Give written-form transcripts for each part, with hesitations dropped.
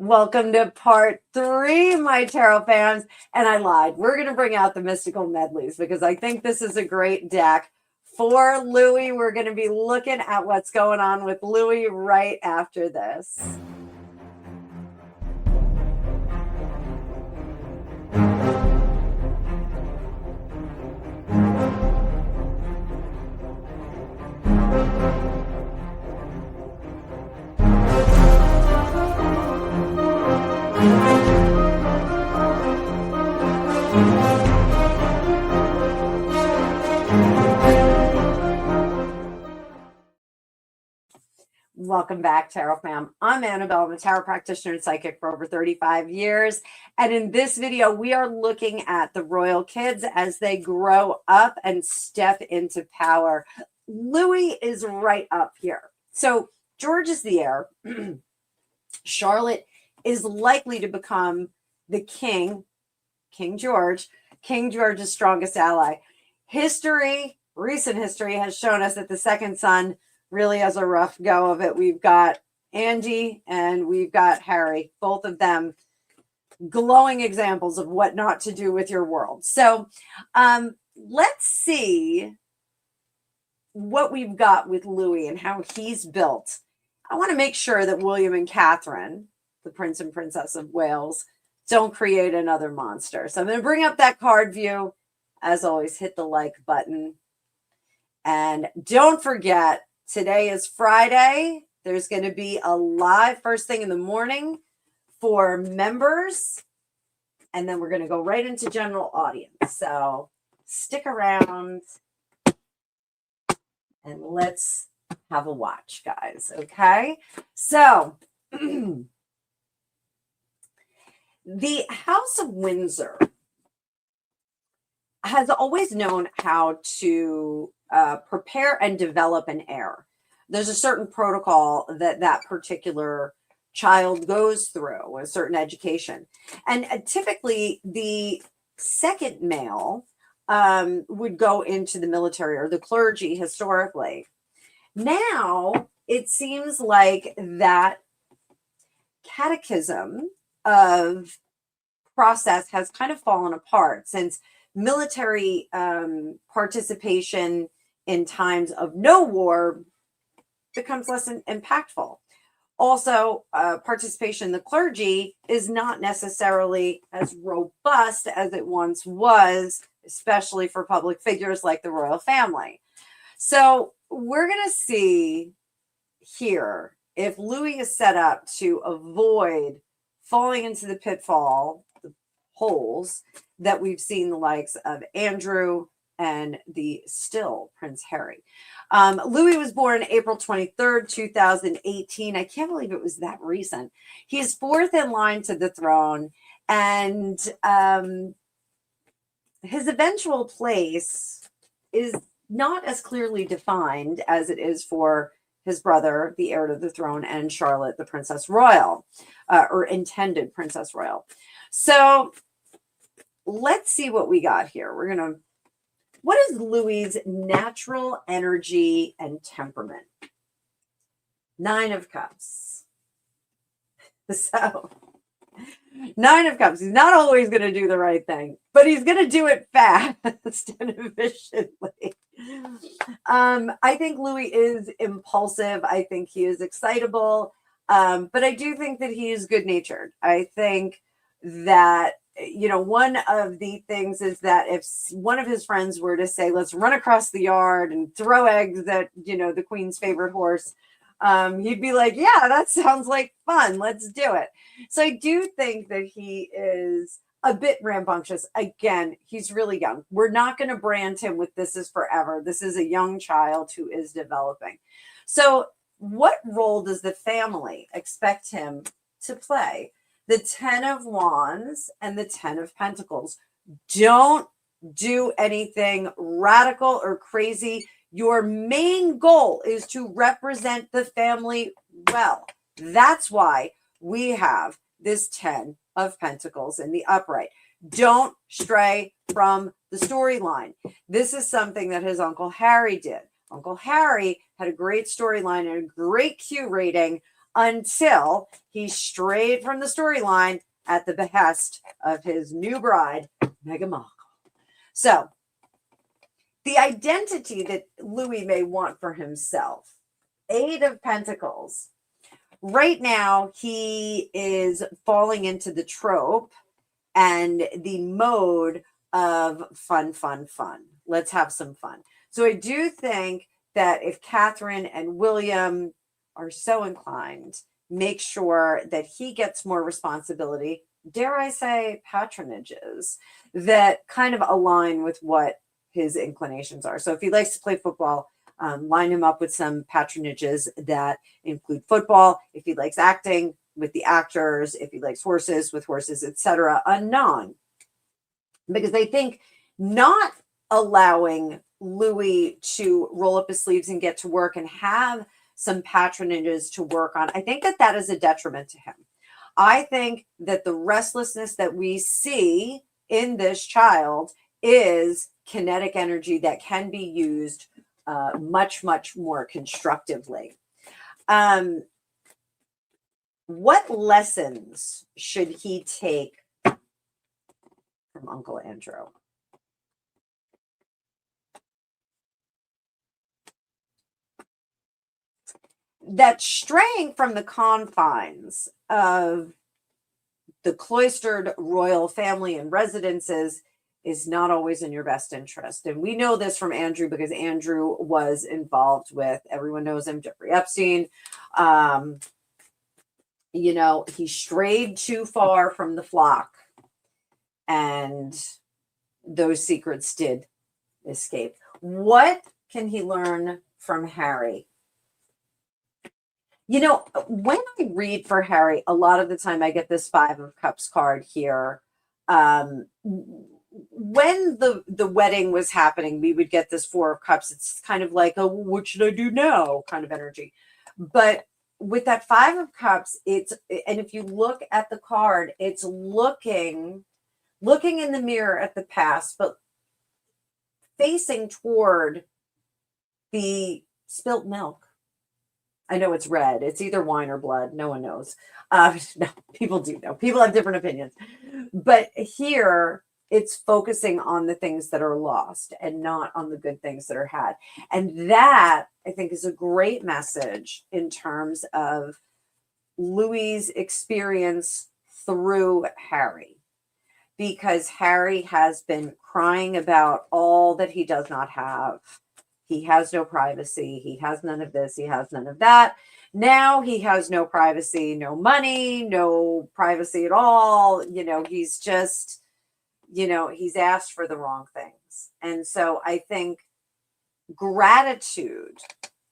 Welcome to part 3, my tarot fans. And I lied. We're going to bring out the mystical medleys because I think this is a great deck for Louis. We're going to be looking at what's going on with Louis right after this. Welcome back, Tarot fam. I'm Annabelle. I'm a tarot practitioner and psychic for over 35 years. And in this video, we are looking at the royal kids as they grow up and step into power. Louis is right up here. So George is the heir. Charlotte is likely to become the king, King George's strongest ally. Recent history has shown us that the second son really has a rough go of it. We've got Andy and we've got Harry, both of them glowing examples of what not to do with your world. So let's see what we've got with Louis and how he's built. I want to make sure that William and Catherine, the Prince and Princess of Wales, don't create another monster. So I'm going to bring up that card view. As always, hit the like button. And don't forget, today is Friday. There's going to be a live first thing in the morning for members. And then we're going to go right into general audience. So stick around and let's have a watch, guys. Okay. So the House of Windsor has always known how to prepare and develop an heir. There's a certain protocol that particular child goes through, a certain education. And typically the second male would go into the military or the clergy historically. Now it seems like that catechism of process has kind of fallen apart since military participation in times of no war becomes less impactful. Also, participation in the clergy is not necessarily as robust as it once was, especially for public figures like the royal family. So we're going to see here if Louis is set up to avoid falling into the pitfall, the holes that we've seen the likes of Andrew and the still Prince Harry. Louis was born April 23rd, 2018. I can't believe it was that recent. He's fourth in line to the throne, and his eventual place is not as clearly defined as it is for his brother, the heir to the throne, and Charlotte, the Princess Royal, or intended Princess Royal. So let's see what we got here. What is Louis's natural energy and temperament? 9 of Cups. So 9 of Cups. He's not always going to do the right thing, but he's going to do it fast and efficiently. I think Louis is impulsive. I think he is excitable. But I do think that he is good-natured. I think that, one of the things is that if one of his friends were to say, let's run across the yard and throw eggs at, the queen's favorite horse, he'd be like, yeah, that sounds like fun. Let's do it. So I do think that he is a bit rambunctious. Again, he's really young. We're not going to brand him with this is forever. This is a young child who is developing. So what role does the family expect him to play? The 10 of Wands and the 10 of Pentacles. Don't do anything radical or crazy. Your main goal is to represent the family well. That's why we have this 10 of Pentacles in the upright. Don't stray from the storyline. This is something that his Uncle Harry did. Uncle Harry had a great storyline and a great Q rating until he strayed from the storyline at the behest of his new bride, Meghan Markle. So, the identity that Louis may want for himself, Eight of Pentacles. Right now, he is falling into the trope and the mode of fun, fun, fun. Let's have some fun. So I do think that if Catherine and William are so inclined, make sure that he gets more responsibility, dare I say patronages, that kind of align with what his inclinations are. So if he likes to play football, line him up with some patronages that include football. If he likes acting, with the actors. If he likes horses, with horses, etc. Anon. Because I think not allowing Louis to roll up his sleeves and get to work and have some patronages to work on, I think that that is a detriment to him. I think that the restlessness that we see in this child is kinetic energy that can be used much, much more constructively. What lessons should he take from Uncle Andrew? That straying from the confines of the cloistered royal family and residences is not always in your best interest. And we know this from Andrew because Andrew was involved with, everyone knows him, Jeffrey Epstein. You know, he strayed too far from the flock and those secrets did escape. What can he learn from Harry? You know, when I read for Harry, a lot of the time I get this Five of Cups card here. When the wedding was happening, we would get this Four of Cups. It's kind of like, oh, what should I do now kind of energy. But with that Five of Cups, and if you look at the card, it's looking in the mirror at the past, but facing toward the spilt milk. I know it's red. It's either wine or blood. No one knows. No, people do know. People have different opinions. But here, it's focusing on the things that are lost and not on the good things that are had. And that, I think, is a great message in terms of Louis' experience through Harry. Because Harry has been crying about all that he does not have. He has no privacy. He has none of this. He has none of that. Now he has no privacy, no money, no privacy at all. You know, he's just, you know, he's asked for the wrong things. And so I think gratitude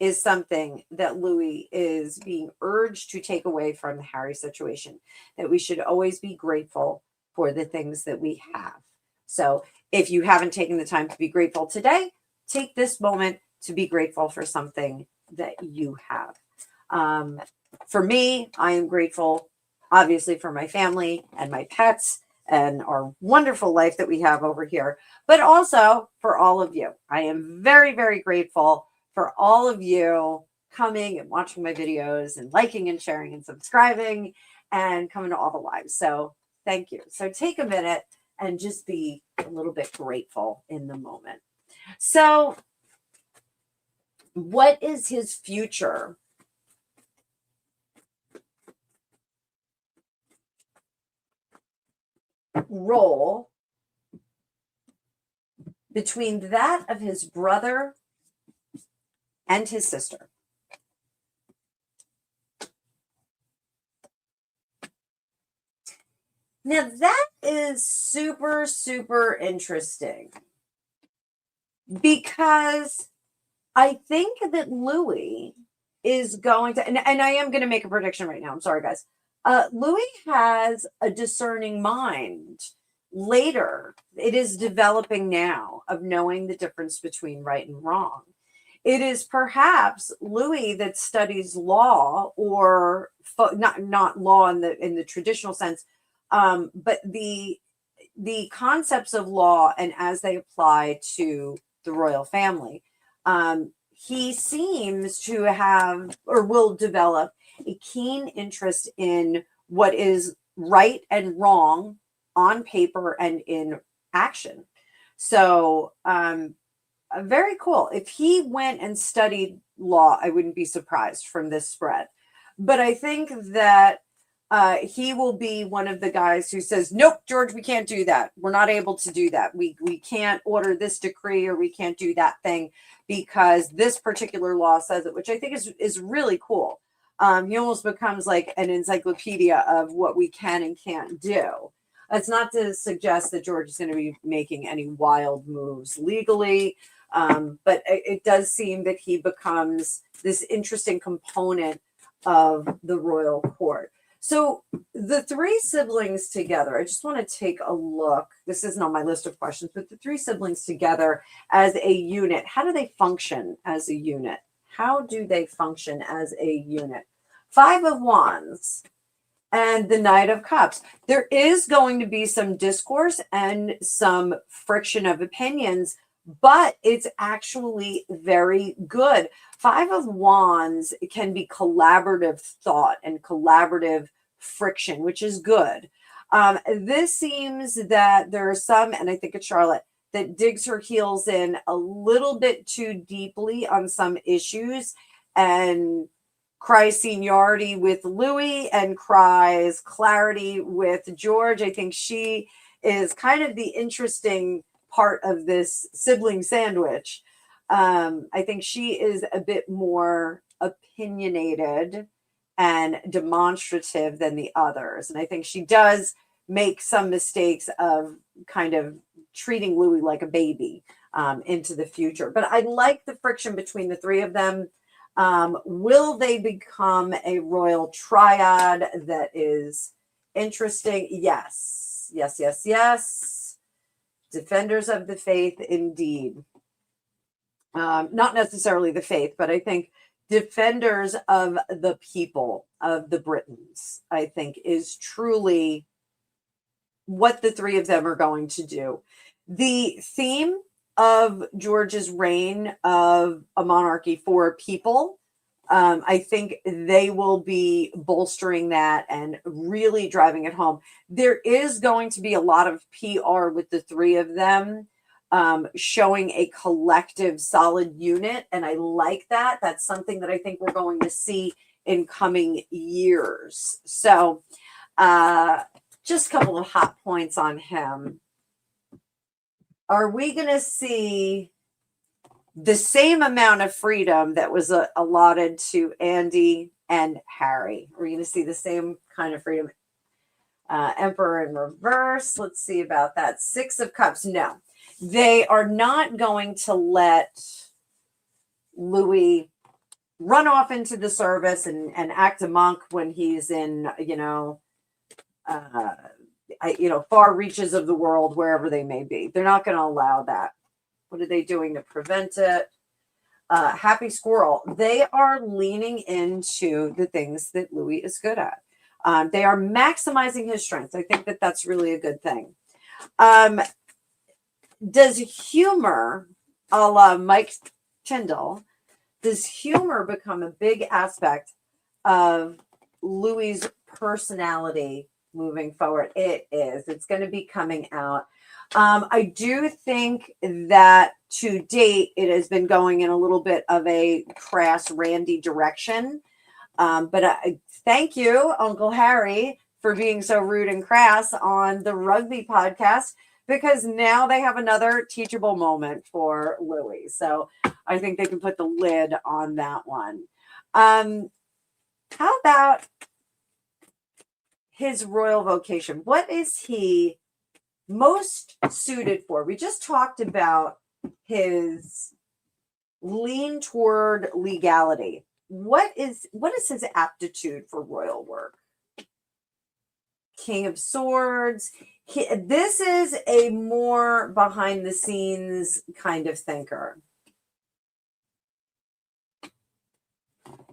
is something that Louis is being urged to take away from the Harry situation, that we should always be grateful for the things that we have. So if you haven't taken the time to be grateful today, take this moment to be grateful for something that you have. For me, I am grateful, obviously, for my family and my pets and our wonderful life that we have over here, but also for all of you. I am very, very grateful for all of you coming and watching my videos and liking and sharing and subscribing and coming to all the lives. So thank you. So take a minute and just be a little bit grateful in the moment. So what is his future? Role between that of his brother and his sister? Now that is super, super interesting because I think that Louis is going to, and I am going to make a prediction right now. I'm sorry, guys. Louis has a discerning mind later. It is developing now of knowing the difference between right and wrong. It is perhaps Louis that studies law, or not law in the traditional sense, but the concepts of law and as they apply to the royal family. He seems to have or will develop a keen interest in what is right and wrong on paper and in action. So, very cool. If he went and studied law, I wouldn't be surprised from this spread. But I think that he will be one of the guys who says, nope, George, we can't do that. We're not able to do that. We can't order this decree, or we can't do that thing because this particular law says it, which I think is really cool. He almost becomes like an encyclopedia of what we can and can't do. That's not to suggest that George is going to be making any wild moves legally. But it does seem that he becomes this interesting component of the royal court. So the three siblings together, I just want to take a look. This isn't on my list of questions, but the three siblings together as a unit, how do they function as a unit? How do they function as a unit? Five of Wands and the Knight of Cups. There is going to be some discourse and some friction of opinions, but it's actually very good. Five of Wands can be collaborative thought and collaborative friction, which is good. This seems that there are some, and I think it's Charlotte, that digs her heels in a little bit too deeply on some issues and cries seniority with Louis and cries clarity with George. I think she is kind of the interesting part of this sibling sandwich. I think she is a bit more opinionated and demonstrative than the others. And I think she does make some mistakes of kind of treating Louis like a baby into the future. But I like the friction between the three of them. Will they become a royal triad that is interesting? Yes. Yes, yes, yes. Defenders of the faith, indeed. Not necessarily the faith, but I think defenders of the people, of the Britons, I think is truly what the three of them are going to do. The theme of George's reign of a monarchy for people, I think they will be bolstering that and really driving it home. There is going to be a lot of PR with the three of them, showing a collective solid unit. And I like that. That's something that I think we're going to see in coming years. So just a couple of hot points on him. Are we going to see the same amount of freedom that was allotted to Andy and Harry? Are we going to see the same kind of freedom? Emperor in reverse. Let's see about that. Six of Cups. No, they are not going to let Louis run off into the service and act a monk when he's in, far reaches of the world, wherever they may be. They're not going to allow that. What are they doing to prevent it? Happy Squirrel. They are leaning into the things that Louis is good at. They are maximizing his strengths. I think that that's really a good thing. Does humor, a la Mike Tyndall, does humor become a big aspect of Louis's personality moving forward? It is. It's going to be coming out. I do think that to date, it has been going in a little bit of a crass, randy direction. But I thank you, Uncle Harry, for being so rude and crass on the rugby podcast, because now they have another teachable moment for Louis. So I think they can put the lid on that one. How about his royal vocation? What is he most suited for? We just talked about his lean toward legality. What is his aptitude for royal work? King of Swords. This is a more behind the scenes kind of thinker.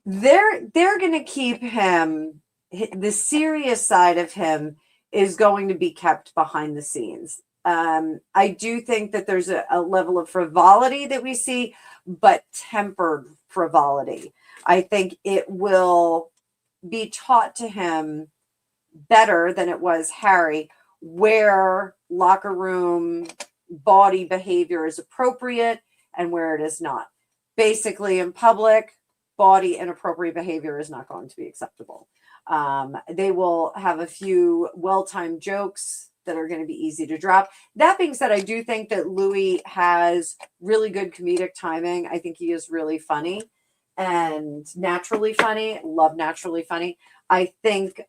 They're going to keep him, the serious side of him is going to be kept behind the scenes. I do think that there's a level of frivolity that we see, but tempered frivolity. I think it will be taught to him better than it was Harry, where locker room body behavior is appropriate and where it is not. Basically, in public, body inappropriate behavior is not going to be acceptable. They will have a few well-timed jokes that are going to be easy to drop. That being said, I do think that Louis has really good comedic timing. I think he is really funny and naturally funny. Love naturally funny. I think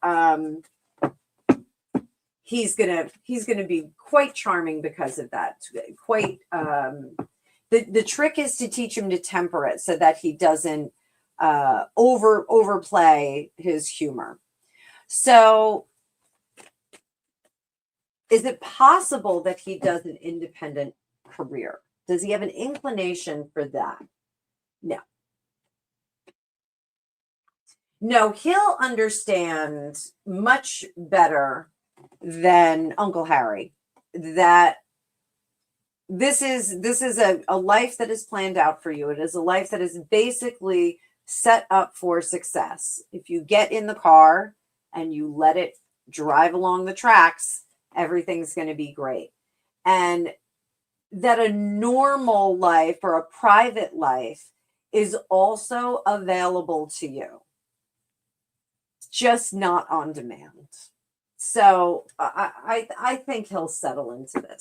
he's gonna be quite charming because of that. Quite the trick is to teach him to temper it so that he doesn't overplay his humor. So is it possible that he does an independent career? Does he have an inclination for that? No. No, he'll understand much better than Uncle Harry that this is a life that is planned out for you. It is a life that is basically set up for success. If you get in the car and you let it drive along the tracks, everything's going to be great. And that a normal life or a private life is also available to you, just not on demand. So I think he'll settle into this.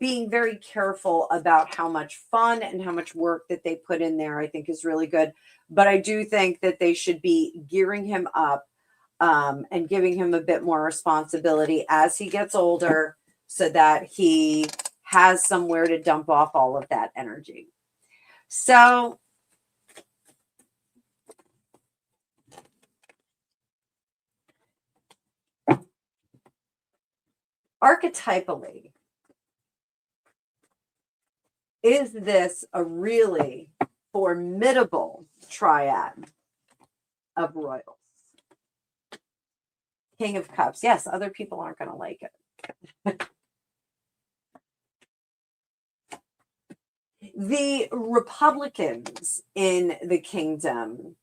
Being very careful about how much fun and how much work that they put in there, I think is really good. But I do think that they should be gearing him up and giving him a bit more responsibility as he gets older so that he has somewhere to dump off all of that energy. So archetypally, is this a really formidable triad of royals? King of Cups. Yes, other people aren't going to like it. The Republicans in the kingdom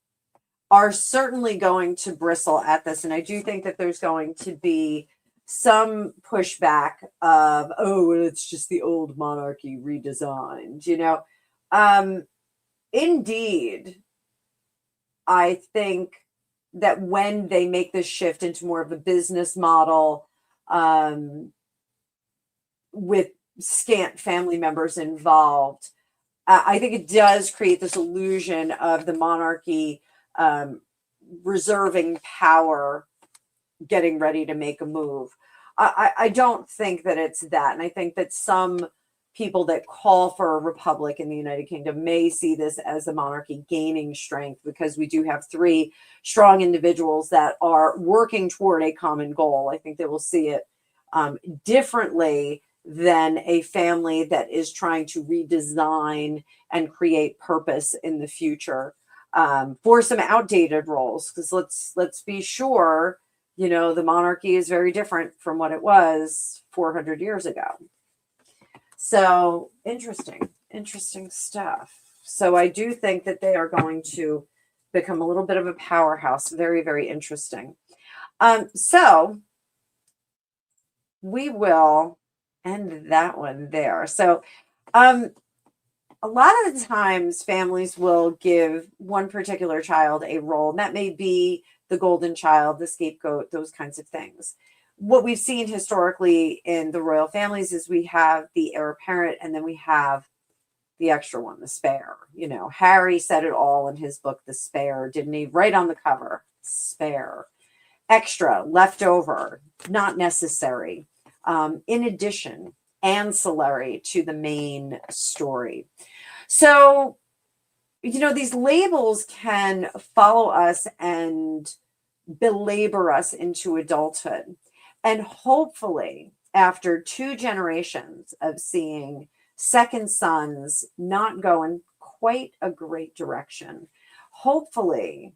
are certainly going to bristle at this. And I do think that there's going to be some pushback of, oh, it's just the old monarchy redesigned, Indeed, I think that when they make this shift into more of a business model with scant family members involved, I think it does create this illusion of the monarchy reserving power, getting ready to make a move. I don't think that it's that. And I think that some people that call for a republic in the United Kingdom may see this as the monarchy gaining strength because we do have three strong individuals that are working toward a common goal. I think they will see it differently than a family that is trying to redesign and create purpose in the future for some outdated roles. Because let's be sure, the monarchy is very different from what it was 400 years ago. So interesting stuff. So I do think that they are going to become a little bit of a powerhouse. Very, very interesting. So we will end that one there. So a lot of the times families will give one particular child a role, and that may be the golden child, the scapegoat, those kinds of things. What we've seen historically in the royal families is we have the heir apparent and then we have the extra one, the spare. Harry said it all in his book, The Spare, didn't he? Right on the cover, spare. Extra, leftover, not necessary. In addition, ancillary to the main story. So, these labels can follow us and belabor us into adulthood. And hopefully, after 2 generations of seeing second sons not go in quite a great direction, hopefully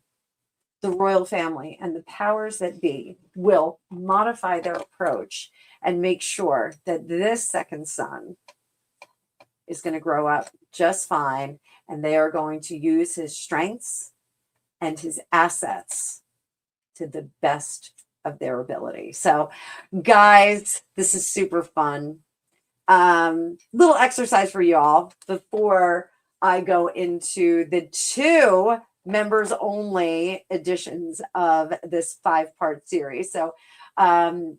the royal family and the powers that be will modify their approach and make sure that this second son is going to grow up just fine, and they are going to use his strengths and his assets to the best of their ability. So, guys, this is super fun. Little exercise for y'all before I go into the 2 members only editions of this 5-part series. So, write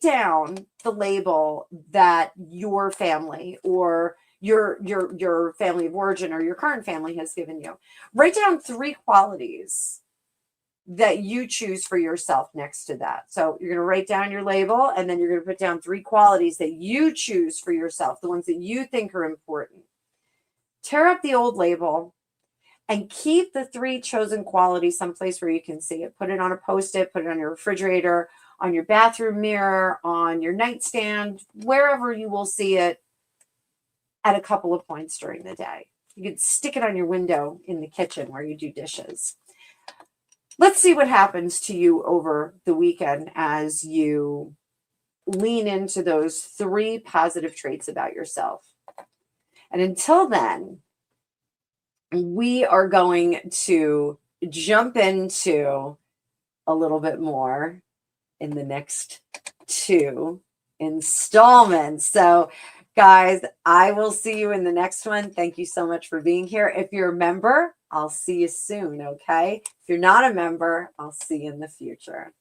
down the label that your family or your family of origin or your current family has given you. Write down 3 qualities that you choose for yourself next to that. So you're going to write down your label, and then you're going to put down 3 qualities that you choose for yourself, the ones that you think are important. Tear up the old label and keep the 3 chosen qualities someplace where you can see it. Put it on a Post-it, put it on your refrigerator, on your bathroom mirror, on your nightstand, wherever you will see it at a couple of points during the day. You could stick it on your window in the kitchen where you do dishes. Let's see what happens to you over the weekend as you lean into those 3 positive traits about yourself. And until then, we are going to jump into a little bit more in the next 2 installments. So, guys, I will see you in the next one. Thank you so much for being here. If you're a member, I'll see you soon, okay? If you're not a member, I'll see you in the future.